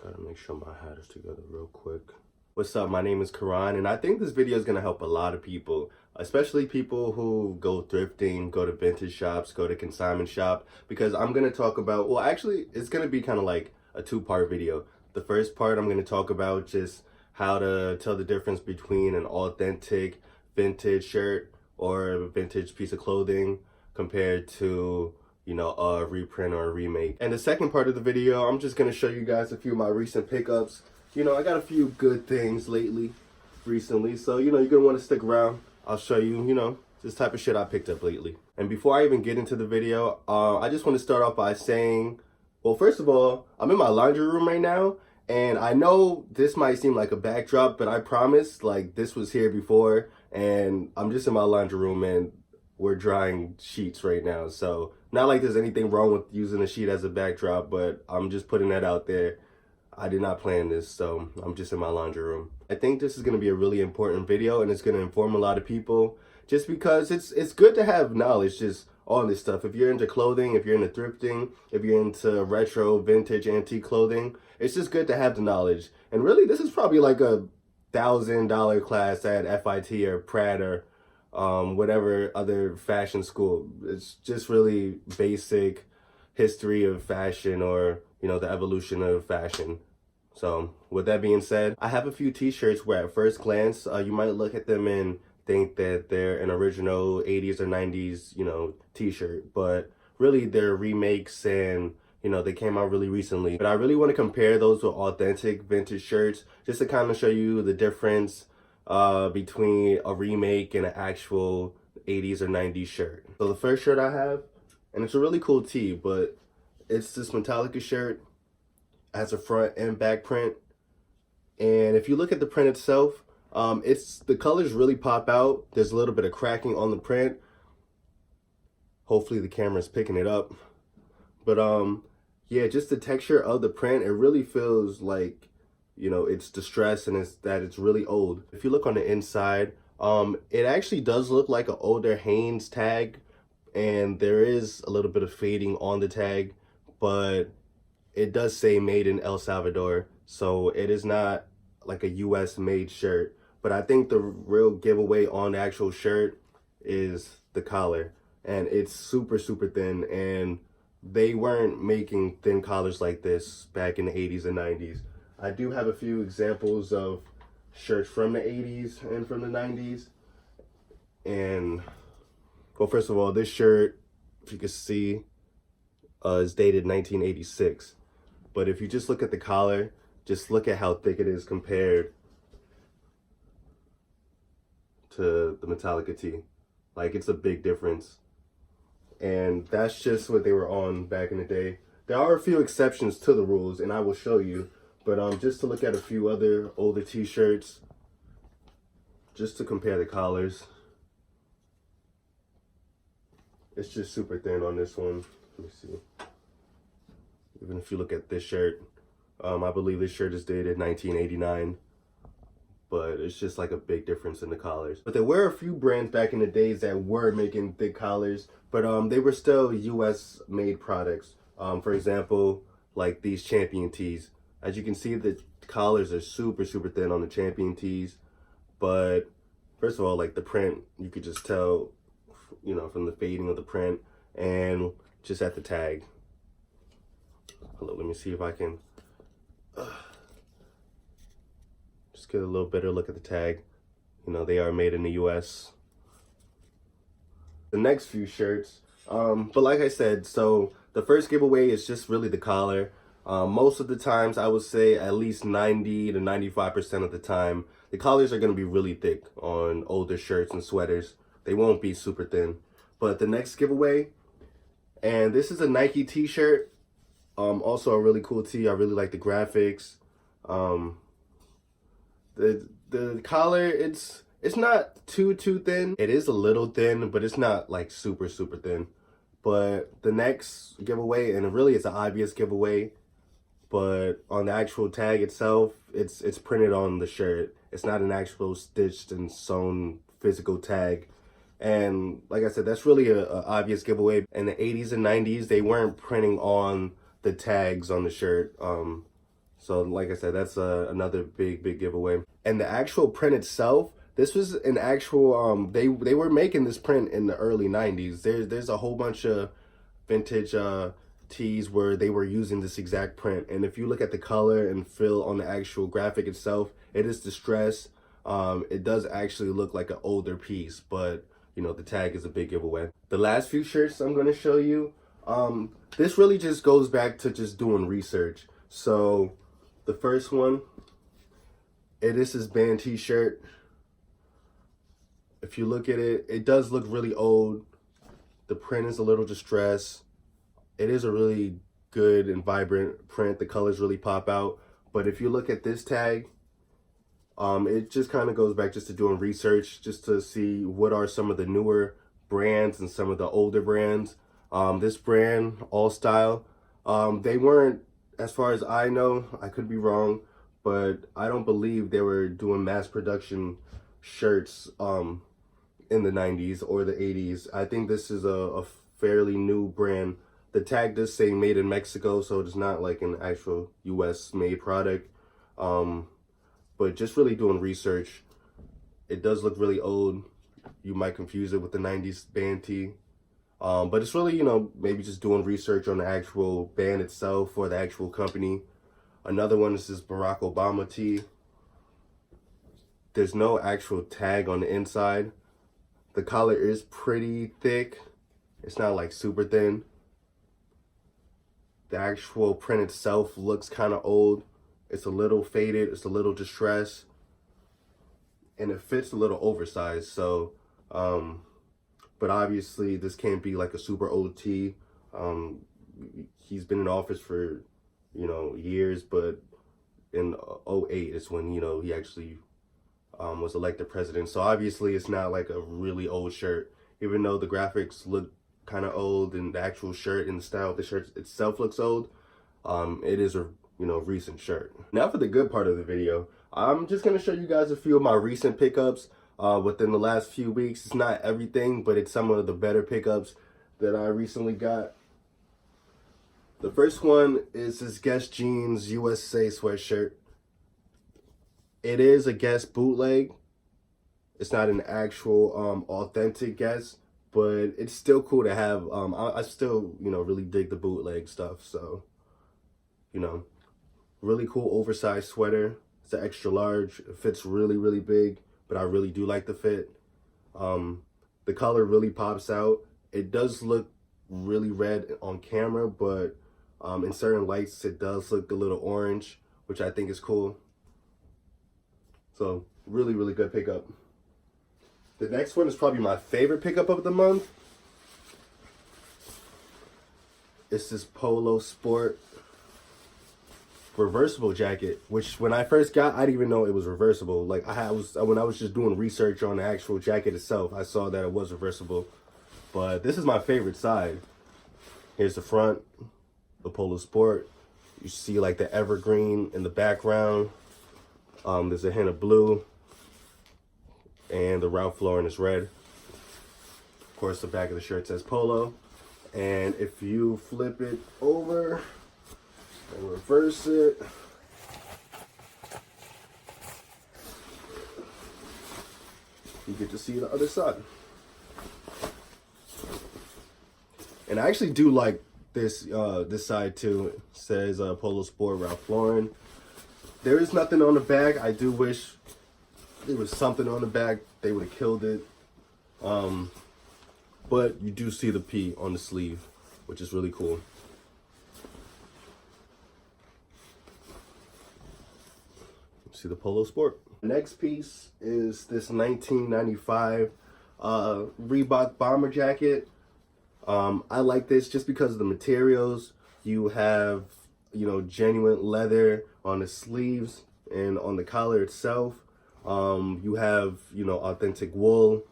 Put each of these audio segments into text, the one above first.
Gotta make sure my hat is together real quick. What's up? My name is Karan, and I think this video is gonna help a lot of people, especially people who go thrifting, go to vintage shops, go to consignment shop, because I'm gonna talk about, well, actually, it's gonna be kind of like a two-part video. The first part, I'm gonna talk about just how to tell the difference between an authentic vintage shirt or a vintage piece of clothing compared to, you know, a reprint or a remake. And the second part of the video, I'm just gonna show you guys a few of my recent pickups. You know, I got a few good things recently, so, you know, you're gonna wanna stick around. I'll show you, you know, this type of shit I picked up lately. And before I even get into the video, I just wanna start off by saying, well, first of all, I'm in my laundry room right now, and I know this might seem like a backdrop, but I promise, like, this was here before, and I'm just in my laundry room, and we're drying sheets right now, so not like there's anything wrong with using a sheet as a backdrop, but I'm just putting that out there. I did not plan this, so I'm just in my laundry room. I think this is going to be a really important video, and it's going to inform a lot of people, just because it's good to have knowledge just on this stuff. If you're into clothing, if you're into thrifting, if you're into retro, vintage, antique clothing, it's just good to have the knowledge. And really, this is probably like a $1,000 class at FIT or Pratt or whatever other fashion school. It's just really basic history of fashion, or, you know, the evolution of fashion. So with that being said, I have a few t-shirts where at first glance, you might look at them and think that they're an original 80s or 90s, you know, t-shirt, but really they're remakes, and, you know, they came out really recently. But I really want to compare those with authentic vintage shirts, just to kind of show you the difference between a remake and an actual 80s or 90s shirt. So the first shirt I have, and it's a really cool tee, but it's this Metallica shirt. It has a front and back print, and if you look at the print itself, the colors really pop out. There's a little bit of cracking on the print. Hopefully the camera's picking it up, but yeah, just the texture of the print, it really feels like, you know, it's distressed, and it's really old. If you look on the inside, it actually does look like an older Hanes tag, and there is a little bit of fading on the tag, but it does say made in El Salvador, so it is not like a US made shirt. But I think the real giveaway on the actual shirt is the collar, and it's super thin, and they weren't making thin collars like this back in the 80s and 90s. I do have a few examples of shirts from the 80s and from the 90s. And, well, first of all, this shirt, if you can see, is dated 1986. But if you just look at the collar, just look at how thick it is compared to the Metallica tee. Like, it's a big difference. And that's just what they were on back in the day. There are a few exceptions to the rules, and I will show you. But just to look at a few other older t-shirts, just to compare the collars. It's just super thin on this one. Let me see. Even if you look at this shirt, I believe this shirt is dated 1989. But it's just like a big difference in the collars. But there were a few brands back in the days that were making thick collars, but they were still US made products. For example, like these Champion tees. As you can see, the collars are super thin on the Champion tees. But first of all, like the print, you could just tell, you know, from the fading of the print, and just at the tag. Hold on, let me see if I can just get a little better look at the tag. You know, they are made in the US. The next few shirts, but like I said, so the first giveaway is just really the collar. Most of the times, I would say at least 90 to 95% of the time, the collars are going to be really thick on older shirts and sweaters. They won't be super thin. But the next giveaway, and this is a Nike t-shirt, also a really cool tee. I really like the graphics. The collar, it's not too thin. It is a little thin, but it's not like super thin. But the next giveaway, and really it's an obvious giveaway, but on the actual tag itself, it's printed on the shirt. It's not an actual stitched and sewn physical tag. And like I said, that's really a obvious giveaway. In the 80s and 90s, they weren't printing on the tags on the shirt. So like I said, that's another big giveaway. And the actual print itself, this was an actual they were making this print in the early 90s. There's a whole bunch of vintage tees where they were using this exact print. And if you look at the color and feel on the actual graphic itself, it is distressed. It does actually look like an older piece, but you know, the tag is a big giveaway. The last few shirts I'm going to show you, this really just goes back to just doing research. So the first one, this is band t-shirt. If you look at it, it does look really old. The print is a little distressed. It is a really good and vibrant print. The colors really pop out. But if you look at this tag, it just kind of goes back just to doing research, just to see what are some of the newer brands and some of the older brands. This brand, All Style, they weren't, as far as I know, I could be wrong, but I don't believe they were doing mass production shirts in the 90s or the 80s. I think this is a fairly new brand. The tag does say made in Mexico, so it's not like an actual US made product. But just really doing research, it does look really old. You might confuse it with the 90s band tee. But it's really, you know, maybe just doing research on the actual band itself or the actual company. Another one is this Barack Obama tee. There's no actual tag on the inside. The collar is pretty thick. It's not like super thin. The actual print itself looks kind of old. It's a little faded, it's a little distressed, and it fits a little oversized. So, but obviously this can't be like a super old tee. He's been in office for, you know, years, but in '08 is when, you know, he actually was elected president. So obviously it's not like a really old shirt, even though the graphics look kind of old and the actual shirt and the style of the shirt itself looks old. It is a, you know, recent shirt. Now for the good part of the video, I'm just going to show you guys a few of my recent pickups within the last few weeks. It's not everything, but it's some of the better pickups that I recently got. The first one is this Guess Jeans USA sweatshirt. It is a Guess bootleg. It's not an actual authentic Guess, but it's still cool to have. I still, you know, really dig the bootleg stuff. So, you know, really cool oversized sweater. It's an extra large. It fits really big, but I really do like the fit. The color really pops out. It does look really red on camera, but in certain lights it does look a little orange, which I think is cool. So really good pickup. The next one is probably my favorite pickup of the month. It's this Polo Sport reversible jacket, which when I first got, I didn't even know it was reversible. Like when I was just doing research on the actual jacket itself, I saw that it was reversible. But this is my favorite side. Here's the front, the Polo Sport. You see like the evergreen in the background. There's a hint of blue, and the Ralph Lauren is red. Of course, the back of the shirt says Polo. And if you flip it over and reverse it, you get to see the other side. And I actually do like this this side too. It says Polo Sport Ralph Lauren. There is nothing on the back. I do wish there was something on the back. They would have killed it. But you do see the P on the sleeve, which is really cool. See the Polo Sport. Next piece is this 1995 Reebok Bomber jacket. I like this just because of the materials. You have, you know, genuine leather on the sleeves and on the collar itself. You have, you know, authentic wool.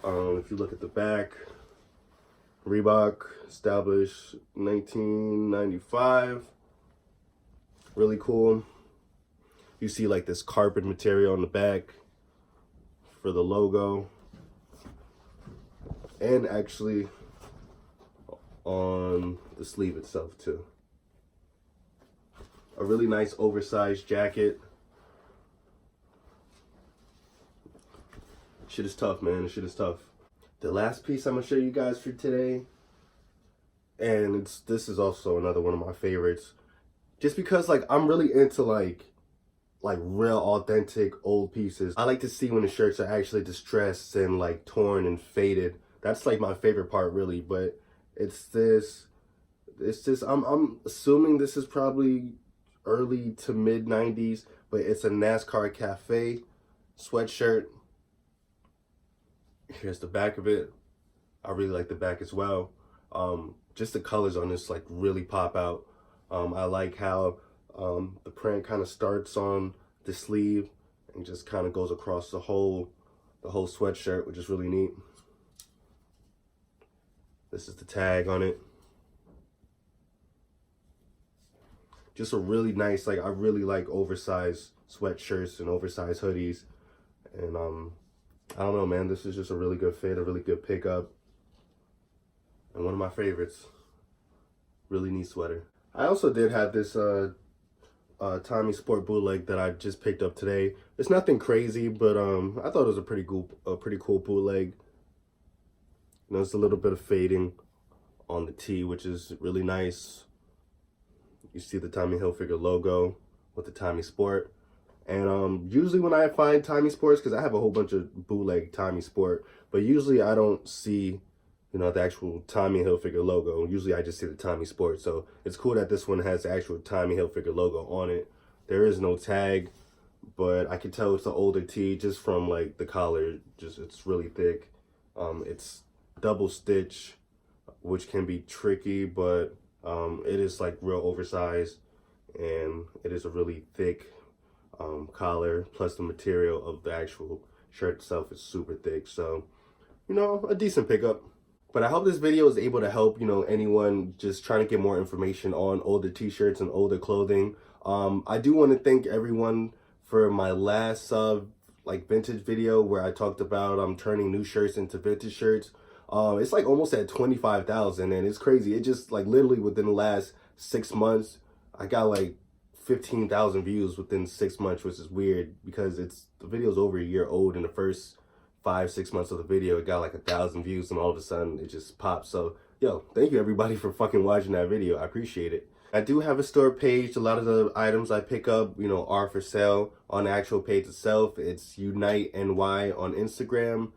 If you look at the back, Reebok, established 1995. Really cool. You see like this carpet material on the back for the logo, and actually on the sleeve itself too. a really nice oversized jacket. Shit is tough, man. Shit is tough. The last piece I'm gonna show you guys for today, and this is also another one of my favorites, just because like I'm really into like real authentic old pieces. I like to see when the shirts are actually distressed and like torn and faded. That's like my favorite part, really. But it's this I'm assuming this is probably early to mid 90s, but it's a NASCAR Cafe sweatshirt. Here's the back of it. I really like the back as well. Just the colors on this like really pop out. I like how the print kind of starts on the sleeve and just kind of goes across the whole sweatshirt, which is really neat. This is the tag on it. Just a really nice, like, I really like oversized sweatshirts and oversized hoodies. And I don't know, man, this is just a really good fit, a really good pickup, and one of my favorites. Really neat sweater. I also did have this Tommy Sport bootleg that I just picked up today. It's nothing crazy, but I thought it was a pretty cool bootleg. You know, it's a little bit of fading on the tee, which is really nice. You see the Tommy Hilfiger logo with the Tommy Sport. And usually when I find Tommy Sports, because I have a whole bunch of bootleg Tommy Sport, but usually I don't see, you know, the actual Tommy Hilfiger logo. Usually I just see the Tommy Sport. So it's cool that this one has the actual Tommy Hilfiger logo on it. There is no tag, but I can tell it's an older tee just from like the collar. Just it's really thick. It's double stitch, which can be tricky, but it is like real oversized, and it is a really thick collar, plus the material of the actual shirt itself is super thick. So, you know, a decent pickup. But I hope this video is able to help, you know, anyone just trying to get more information on older t-shirts and older clothing. I do want to thank everyone for my last like vintage video where I talked about turning new shirts into vintage shirts. It's like almost at 25,000, and it's crazy. It just like literally within the last 6 months, I got like 15,000 views within 6 months, which is weird because the video's over a year old. In the first 5-6 months of the video, it got like 1,000 views, and all of a sudden it just popped. So yo, thank you everybody for fucking watching that video. I appreciate it. I do have a store page. A lot of the items I pick up, you know, are for sale on the actual page itself. It's Unite NY on Instagram.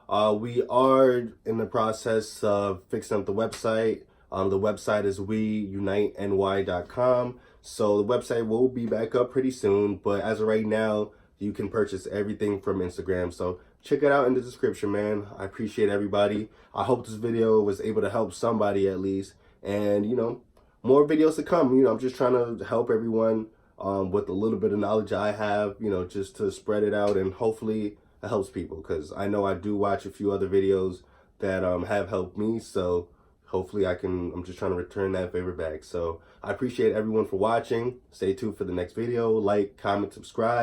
We are in the process of fixing up the website. The website is weuniteny.com. So the website will be back up pretty soon, but as of right now, you can purchase everything from Instagram. So check it out in the description, man. I appreciate everybody. I hope this video was able to help somebody at least. And, you know, more videos to come. You know, I'm just trying to help everyone with a little bit of knowledge I have, you know, just to spread it out, and hopefully it helps people, because I know I do watch a few other videos that have helped me. So hopefully I'm just trying to return that favor back. So I appreciate everyone for watching. Stay tuned for the next video. Like, comment, subscribe.